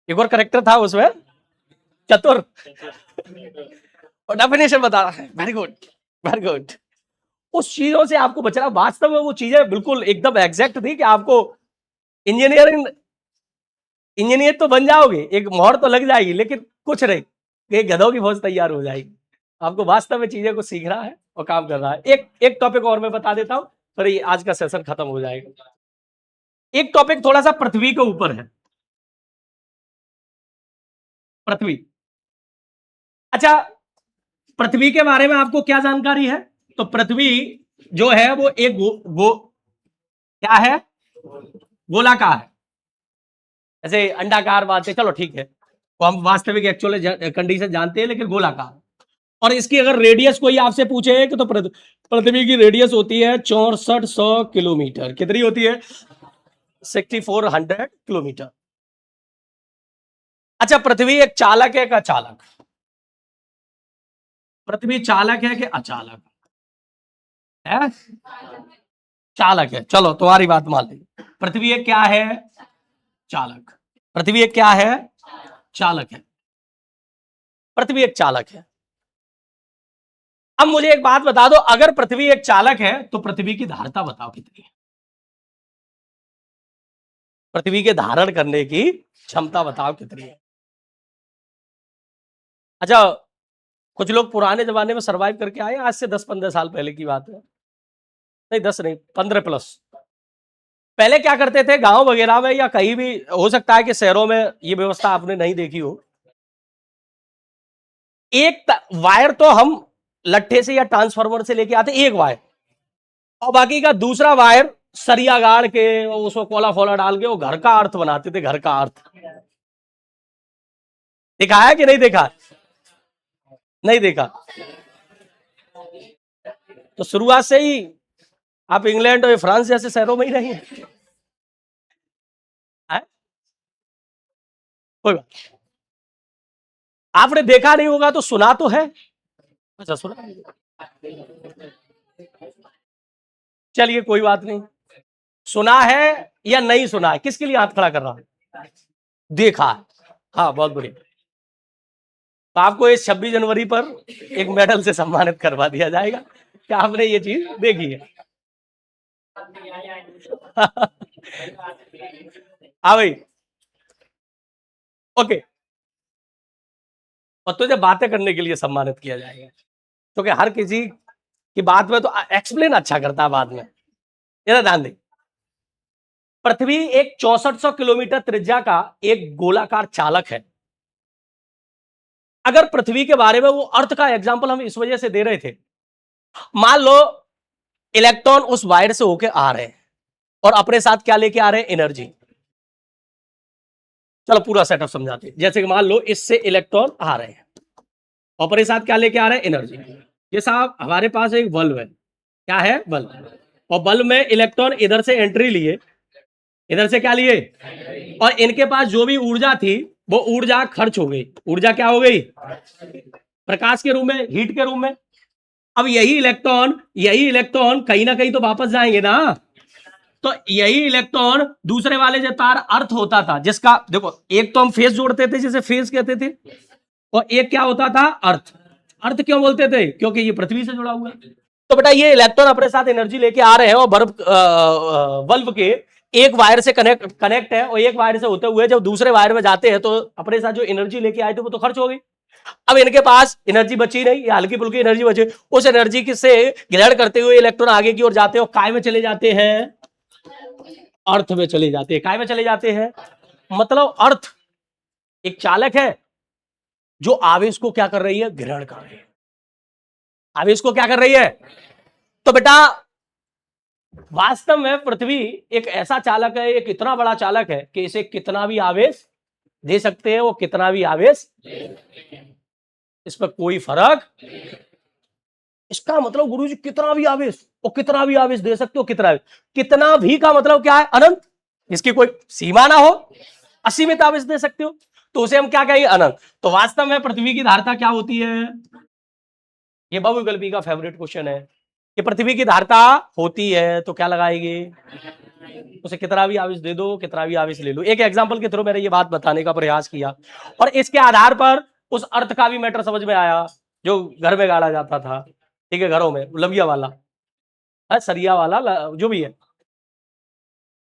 Speaker 1: एक और करेक्टर था उसमें, चतुर। और डेफिनेशन बता रहा है, वेरी गुड वेरी गुड। उस चीजों से आपको बचना। वास्तव में वो चीजें बिल्कुल एकदम एग्जैक्ट थी कि आपको इंजीनियरिंग इंजीनियर तो बन जाओगे, एक मोहर तो लग जाएगी, लेकिन कुछ नहीं, एक गधों की फौज तैयार हो जाएगी। आपको वास्तव में चीजें को सीखना है और काम करना है। एक टॉपिक और मैं बता देता हूं, फिर ये आज का सेशन खत्म हो जाएगा। एक टॉपिक थोड़ा सा पृथ्वी के ऊपर है। पृथ्वी, अच्छा, पृथ्वी के बारे में आपको क्या जानकारी है? तो पृथ्वी जो है वो एक क्या है, गोलाकार है। जैसे अंडाकार बात है, चलो ठीक है, वो हम वास्तविक एक्चुअल कंडीशन जानते हैं, लेकिन गोलाकार। और इसकी अगर रेडियस कोई आपसे पूछे कि तो पृथ्वी की रेडियस होती है 6400 किलोमीटर। कितनी होती है? 6400 किलोमीटर। अच्छा, पृथ्वी एक चालक है का चालक? पृथ्वी चालक है कि अचालक है? चालक है। चलो तुम्हारी बात मान ली, पृथ्वी एक क्या है? चालक। पृथ्वी एक क्या है? चालक है। पृथ्वी एक चालक है। अब मुझे एक बात बता दो, अगर पृथ्वी एक चालक है तो पृथ्वी की धारता बताओ कितनी है? पृथ्वी के धारण करने की क्षमता बताओ कितनी है? अच्छा, कुछ लोग पुराने जमाने में सरवाइव करके आए, आज से 10-15 साल पहले की बात है, नहीं 10 नहीं 15 प्लस। पहले क्या करते थे गांव वगैरह में या कहीं भी, हो सकता है कि शहरों में ये व्यवस्था आपने नहीं देखी हो, एक वायर तो हम लट्ठे से या ट्रांसफार्मर से लेके आते, एक वायर, और बाकी का दूसरा वायर सरिया गाड़ के उसको कोला फोला डाल के वो घर का अर्थ बनाते थे। घर का अर्थ देखा है कि नहीं देखा? नहीं देखा। तो शुरुआत से ही आप इंग्लैंड और फ्रांस जैसे शहरों में ही रही हैं। कोई बात, आपने देखा नहीं होगा तो सुना तो है। अच्छा, सुना नहीं। चलिए कोई बात नहीं, सुना है या नहीं सुना है, किसके लिए हाथ खड़ा कर रहा है? देखा है। हाँ, बहुत बढ़िया। तो आपको इस 26 जनवरी पर एक मेडल से सम्मानित करवा दिया जाएगा कि आपने ये चीज देखी है। हाँ भाई, ओके। और तुझे बातें करने के लिए सम्मानित किया जाएगा, क्योंकि हर किसी की बात में तो एक्सप्लेन अच्छा करता है बाद में। ये ध्यान दे, पृथ्वी एक 6400 किलोमीटर त्रिज्या का एक गोलाकार चालक है। अगर पृथ्वी के बारे में वो अर्थ का एग्जाम्पल हम इस वजह से दे रहे थे, मान लो इलेक्ट्रॉन उस वायर से होके आ रहे हैं और अपने साथ क्या लेके आ रहे हैं? एनर्जी। चलो पूरा सेटअप समझाते हैं। जैसे कि मान लो इससे इलेक्ट्रॉन आ रहे हैं और अपने साथ क्या लेके आ रहे हैं? एनर्जी। ये साहब हमारे पास एक बल्ब है, क्या है? बल्ब। और बल्ब में इलेक्ट्रॉन इधर से एंट्री लिए, इधर से क्या लिए, और इनके पास जो भी ऊर्जा थी वो ऊर्जा खर्च हो गई। ऊर्जा क्या हो गई? प्रकाश के रूप में, हीट के रूप में। अब यही इलेक्ट्रॉन कहीं ना कहीं तो वापस जाएंगे ना। तो यही इलेक्ट्रॉन दूसरे वाले जो तार अर्थ होता था, जिसका देखो एक तो हम फेस जोड़ते थे जिसे फेस कहते थे, और एक क्या होता था? अर्थ। अर्थ क्यों बोलते थे? क्योंकि ये पृथ्वी से जुड़ा हुआ है। तो बेटा ये इलेक्ट्रॉन अपने साथ एनर्जी लेके आ रहे हैं और बल्ब के एक वायर से कनेक्ट है, और एक वायर से होते हुए जब दूसरे वायर में जाते हैं तो अपने साथ जो एनर्जी लेके आए थे वो तो खर्च हो गई। अब इनके पास एनर्जी बची नहीं, हल्की फुल्की एनर्जी बची। उस एनर्जी से ग्रहण करते हुए इलेक्ट्रॉन आगे की ओर जाते हैं और काय में चले जाते हैं? अर्थ में चले जाते हैं। काय में चले जाते हैं? मतलब अर्थ एक चालक है जो आवेश को क्या कर रही है? ग्रहण कर रही है। आवेश को क्या कर रही है? तो बेटा वास्तव में पृथ्वी एक ऐसा चालक है, एक इतना बड़ा चालक है कि इसे कितना भी आवेश दे सकते हैं, वो कितना भी आवेश, इस पर कोई फर्क। इसका मतलब गुरुजी कितना भी आवेश, और कितना भी आवेश दे सकते हो, कितना भी का मतलब क्या है? अनंत। इसकी कोई सीमा ना हो, असीमित आवेश दे सकते हो, तो उसे हम क्या कहेंगे? अनंत। तो वास्तव में पृथ्वी की धारिता क्या होती है? ये बहुविकल्पी का फेवरेट क्वेश्चन है कि पृथ्वी की धारिता होती है तो क्या लगाएंगे? उसे कितना भी आवेश दे दो, कितना भी आवेश ले लो। एक एग्जांपल के थ्रू मैंने ये बात बताने का प्रयास किया, और इसके आधार पर उस अर्थ का भी मैटर समझ में आया जो घर में गाड़ा जाता था। ठीक है, घरों में लविया वाला, सरिया वाला, जो भी है।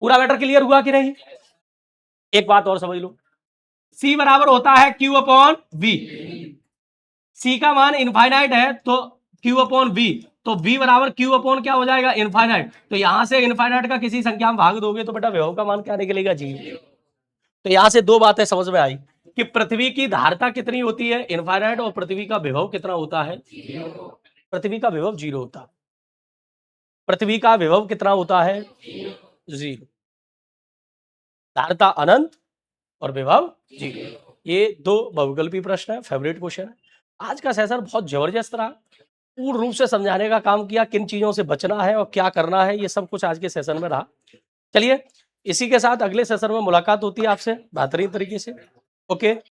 Speaker 1: पूरा मैटर क्लियर हुआ कि नहीं? एक बात और समझ लो, C बराबर होता है Q अपॉन V। C का मान इनफाइनाइट है तो Q अपॉन V, तो V बराबर Q अपॉन क्या हो जाएगा? इनफाइनाइट। तो यहां से इनफाइनाइट का किसी संख्या में भाग दोगे तो बेटा विभव का मान क्या निकलेगा? जी। तो यहां से दो बातें समझ में आई कि पृथ्वी की धारिता कितनी होती है? इनफाइनाइट। और पृथ्वी का विभव कितना होता है? पृथ्वी का विभव 0 होता है। पृथ्वी का विभव कितना होता है? 0। धारिता अनंत और विभव 0। ये दो बहुविकल्पी प्रश्न है, फेवरेट क्वेश्चन है। आज का सेशन बहुत जबरदस्त रहा, पूर्ण रूप से समझाने का काम किया, किन चीजों से बचना है और क्या करना है, ये सब कुछ आज के सेशन में रहा। चलिए इसी के साथ अगले सेशन में मुलाकात होती है आपसे बेहतरीन तरीके से। ओके।